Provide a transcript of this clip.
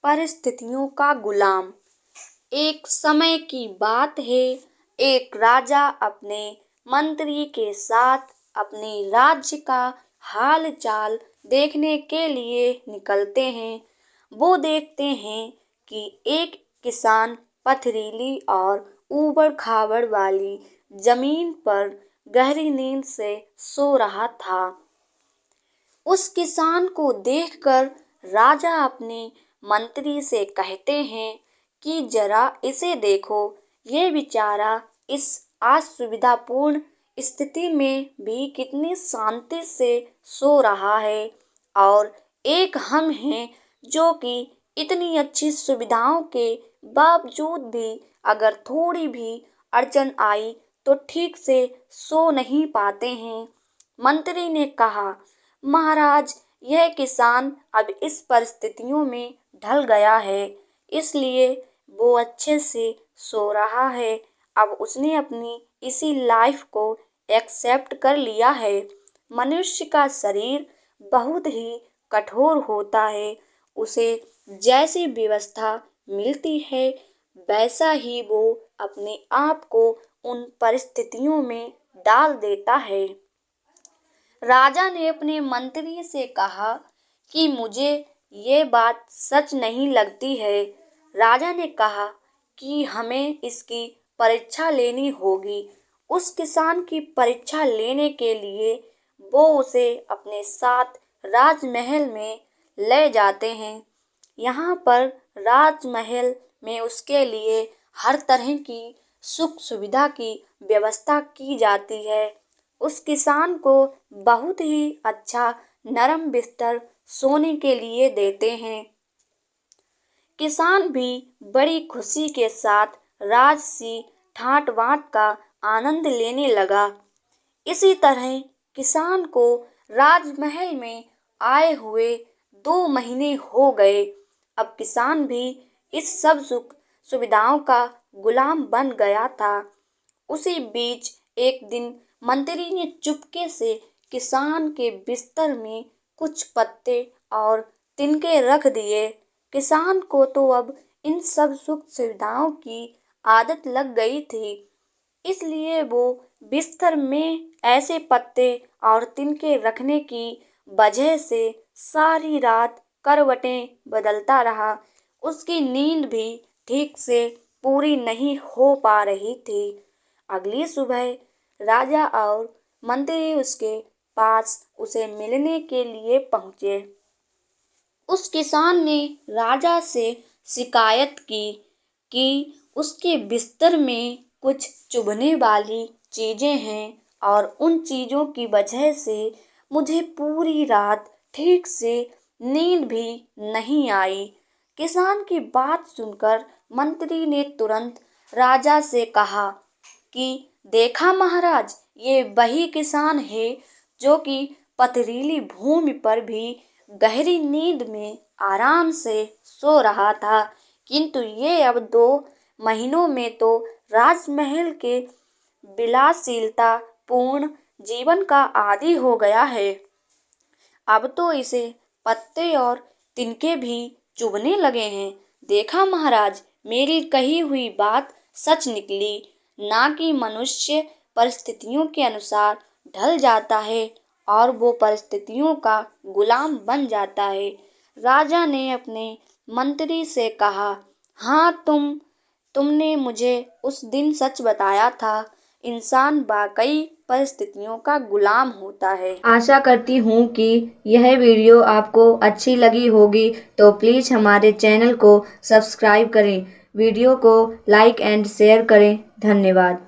परिस्थितियों का गुलाम। एक समय की बात है, एक राजा अपने मंत्री के साथ अपने राज्य का हाल चाल देखने के लिए निकलते हैं। वो देखते हैं कि एक किसान पथरीली और ऊबड़ खाबड़ वाली जमीन पर गहरी नींद से सो रहा था। उस किसान को देखकर राजा अपने मंत्री से कहते हैं कि जरा इसे देखो, ये बेचारा इस असुविधापूर्ण स्थिति में भी कितनी शांति से सो रहा है, और एक हम हैं जो कि इतनी अच्छी सुविधाओं के बावजूद भी अगर थोड़ी भी अड़चन आई तो ठीक से सो नहीं पाते हैं। मंत्री ने कहा, महाराज, यह किसान अब इस परिस्थितियों में ढल गया है, इसलिए वो अच्छे से सो रहा है। अब उसने अपनी इसी लाइफ को एक्सेप्ट कर लिया है। मनुष्य का शरीर बहुत ही कठोर होता है, उसे जैसी व्यवस्था मिलती है वैसा ही वो अपने आप को उन परिस्थितियों में डाल देता है। राजा ने अपने मंत्री से कहा कि मुझे ये बात सच नहीं लगती है। राजा ने कहा कि हमें इसकी परीक्षा लेनी होगी। उस किसान की परीक्षा लेने के लिए वो उसे अपने साथ राजमहल में ले जाते हैं। यहाँ पर राजमहल में उसके लिए हर तरह की सुख सुविधा की व्यवस्था की जाती है। उस किसान को बहुत ही अच्छा नरम बिस्तर सोने के लिए देते हैं। किसान भी बड़ी खुशी के साथ राजसी ठाट बाट का आनंद लेने लगा। इसी तरह किसान को राजमहल में आए हुए 2 महीने हो गए। अब किसान भी इस सब सुख सुविधाओं का गुलाम बन गया था। उसी बीच एक दिन मंत्री ने चुपके से किसान के बिस्तर में कुछ पत्ते और तिनके रख दिए। किसान को तो अब इन सब सुख सुविधाओं की आदत लग गई थी, इसलिए वो बिस्तर में ऐसे पत्ते और तिनके रखने की वजह से सारी रात करवटें बदलता रहा। उसकी नींद भी ठीक से पूरी नहीं हो पा रही थी। अगली सुबह राजा और मंत्री उसके पास उसे मिलने के लिए पहुंचे। उस किसान ने राजा से शिकायत की कि उसके बिस्तर में कुछ चुभने वाली चीजें हैं और उन चीजों की वजह से मुझे पूरी रात ठीक से नींद भी नहीं आई। किसान की बात सुनकर मंत्री ने तुरंत राजा से कहा कि देखा महाराज, ये वही किसान है जो कि पथरीली भूमि पर भी गहरी नींद में आराम से सो रहा था, किंतु ये अब 2 महीनों में तो राजमहल के विलासशीलता पूर्ण जीवन का आदी हो गया है। अब तो इसे पत्ते और तिनके भी चुभने लगे हैं। देखा महाराज, मेरी कही हुई बात सच निकली। ना कि मनुष्य परिस्थितियों के अनुसार ढल जाता है और वो परिस्थितियों का गुलाम बन जाता है। राजा ने अपने मंत्री से कहा, हाँ, तुमने मुझे उस दिन सच बताया था। इंसान वाकई परिस्थितियों का गुलाम होता है। आशा करती हूँ कि यह वीडियो आपको अच्छी लगी होगी, तो प्लीज़ हमारे चैनल को सब्सक्राइब करें, वीडियो को लाइक एंड शेयर करें। धन्यवाद।